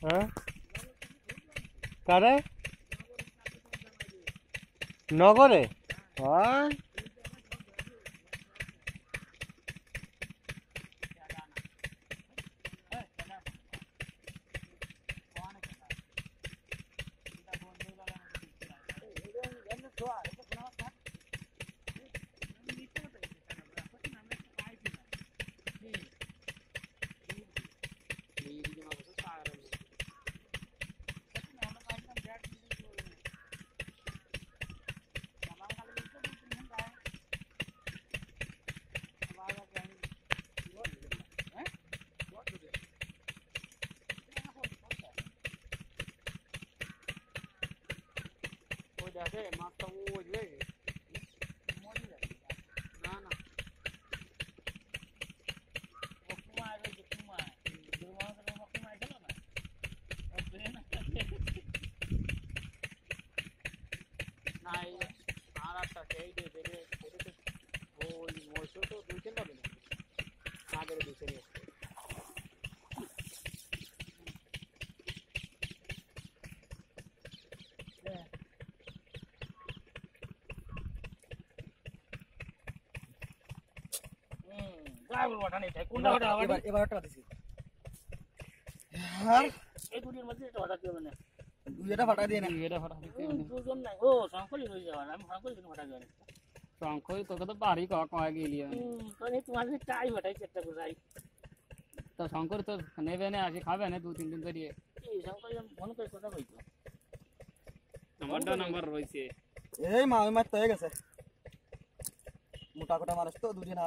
হ্যাঁ কারে নগরে হয় দেখে মাছটা ওই যে না না নাই আর একটা এই যে ওই মহিষ তো দুই তিন পাবে না আগের দিকে এবার একটা দিছি আর এই দুটির মধ্যে এটা হঠাৎ দিবে না দুইটা ফাটা দিয়ে না এটা ফাটা দিতে দুজন নাই ও সংকলই হয়ে যাবে আমি সংকলই দিন ফাটা দিবে সংকলই তোকে তো বাড়ি কয়া গেলি মানে তোমার যে টাই ফাটাই চেষ্টা করাই তো শঙ্কর তো নেবে না আসি খাবে না 2-3 দিন ধরে এই শঙ্কর ফোন করে কথা কইতো আমারটা নাম্বার রইছে এই মা ওই মাছ তো হয়ে গেছে মোটা কোটা মানুষ তো দুদিন